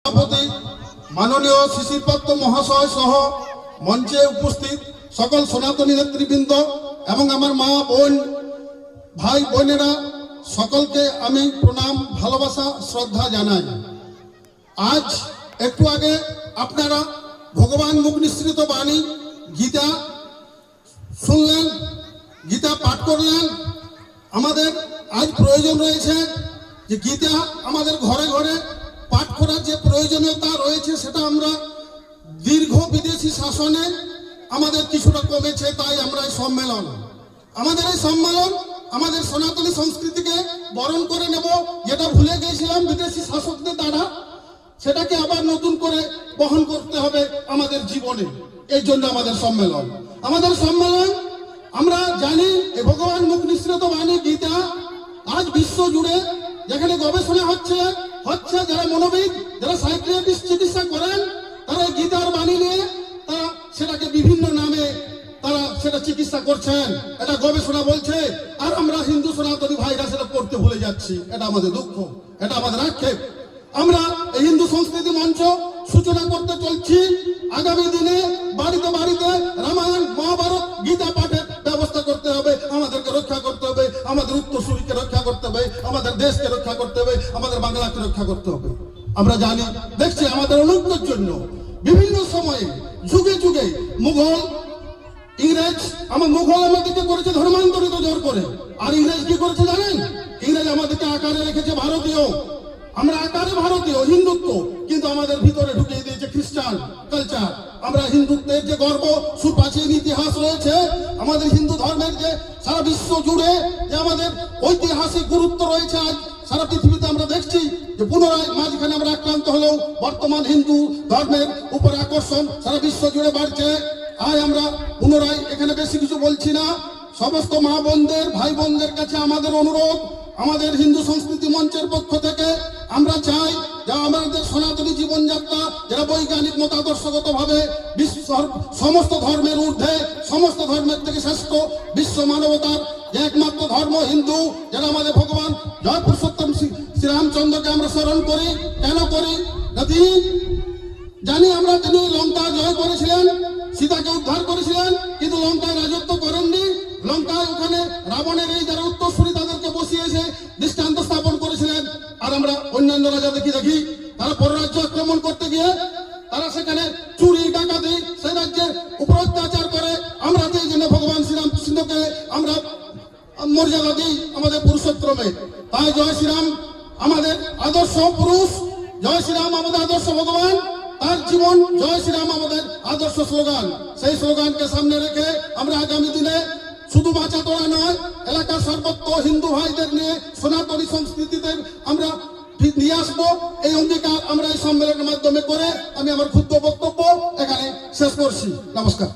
সভাপতি মাননীয় শিশিরপাত্র মহাশয় সহ মঞ্চে উপস্থিত সকল সনাতনী নেতৃবৃন্দ এবং আমার মা বোন ভাই বোনেরা সকলকে আমি প্রণাম ভালোবাসা শ্রদ্ধা জানাই। আজ একটু আগে আপনারা ভগবান মুখ নিঃসৃত বাণী গীতা শুনলেন, গীতা পাঠ করলেন। আমাদের আজ প্রয়োজন রয়েছে যে গীতা আমাদের ঘরে ঘরে পাঠ করার যে প্রয়োজনীয়তা রয়েছে সেটা আমরা দীর্ঘ বিদেশি শাসনে আমাদের কিছুটা কমেছে, তাই আমরা এই সম্মেলন আমাদের সনাতনী সংস্কৃতিকে বরণ করে নেব। যেটা ভুলে গিয়েছিলাম বিদেশি শাসকদের দ্বারা, সেটাকে আবার নতুন করে বহন করতে হবে আমাদের জীবনে। এই জন্য আমাদের সম্মেলন আমরা জানি এই ভগবান মুখ নিঃসৃত বাণী গীতা আজ বিশ্ব জুড়ে যেখানে গবেষণা হচ্ছে যারা মনোবিদ, যারা সাইকিয়াট্রিস্ট চিকিৎসা করেন, তারা গীতার বাণী নিয়ে তারা সেটাকে বিভিন্ন নামে তারা সেটা চিকিৎসা করছেন, এটা গবেষণা বলছে। আর আমরা হিন্দু সনাতনী ভাইরা সেটা করতে ভুলে যাচ্ছি। এটা আমাদের দুঃখ, এটা আমাদের আক্ষেপ। আমরা এই হিন্দু সংস্কৃতি মঞ্চ সূচনা করতে চলছি। আগামী দিনে বাড়িতে বাড়িতে রামায়ণ মহাভারত গীতা পাঠের ব্যবস্থা করতে হবে। আমাদেরকে রক্ষা করতে হবে, আমাদের উত্তরসূরিকে রক্ষা করতে হবে, আমাদের দেশকে রক্ষা করতে হবে, আমাদের বাংলাকে রক্ষা করতে হবে। আমরা জানি, দেখছি আমাদের অনুজ্ঞর জন্য বিভিন্ন সময়ে যুগে যুগে মুঘল আমাদেরকে করেছে ধর্মান্তরিত জোর করে। আর ইংরেজ কি করেছে জানেন? ইংরেজ আমাদেরকে আকারে রেখেছে ভারতীয়, আমরা আকারে ভারতীয় হিন্দুত্ব, কিন্তু আমাদের ভিতরে ঢুকিয়ে দিয়েছে খ্রিস্টান কালচার। আমরা হিন্দুত্বের যে গর্ব সুপ্রাচীন ইতিহাস রয়েছে, আমাদের হিন্দু ধর্মের যে সারা বিশ্ব জুড়ে যে আমাদের ঐতিহাসিক গুরুত্ব রয়েছে, আজ সারা পৃথিবীতে আমরা দেখছি যে পুনরায় মাঝখানে আমরা আক্রান্ত হলেও বর্তমান হিন্দু ধর্মের উপর আকর্ষণ সারা বিশ্ব জুড়ে বাড়ছে। আজ আমরা পুনরায় এখানে বেশি কিছু বলছি না। সমস্ত মা বোনদের ভাই বোনদের কাছে আমাদের অনুরোধ, আমাদের হিন্দু সংস্কৃতি মঞ্চের পক্ষ থেকে আমরা চাই যে আমাদের সনাতনী জীবনযাত্রা যারা বৈজ্ঞানিক মতাদর্শগত ভাবে সমস্ত ধর্মের ঊর্ধ্বে, সমস্ত ধর্মের থেকে শ্রেষ্ঠ বিশ্ব মানবতার যে একমাত্র ধর্ম হিন্দু, যারা আমাদের ভগবান জয় পুরুষোত্তম শ্রীরামচন্দ্রকে আমরা স্মরণ করি। কেন করি? জানি আমরা তিনি লঙ্কা জয় করেছিলেন, সীতাকে উদ্ধার করেছিলেন, কিন্তু লঙ্কায় রাজত্ব করেননি। লঙ্কায় ওখানে রাবণের এই যারা উত্তরসূরি তাদেরকে বসিয়েছে দৃষ্টান্ত স্থাপন করেছিলেন। আর আমরা অন্যান্য রাজা দেখি তারা পররাজ্য আক্রমণ করতে গিয়ে তারা সেখানে চুরি ডাকাতি সেই রাজ্যের উপর অত্যাচার করে। আমরা এই জন্য ভগবান শ্রীরামচন্দ্রকে আমরা মর্যাদা দিই আমাদের পুরুষোত্তমে। তাই জয় শ্রীরাম আমাদের আদর্শ পুরুষ, জয় শ্রীরাম আমাদের আদর্শ ভগবান, তার জীবন জয় শ্রীরাম আমাদের আদর্শ স্লোগান। সেই স্লোগানকে সামনে রেখে আমরা আগামী দিনে শুধু বাঁচাতোড়া নয়, এলাকার সর্বত্র হিন্দু ভাইদের নিয়ে সনাতনী সংস্কৃতিতে আমরা নিয়ে আসবো। এই অঙ্গীকার আমরা এই সম্মেলনের মাধ্যমে করে আমি আমার ক্ষুদ্র বক্তব্য এখানে শেষ করছি। নমস্কার।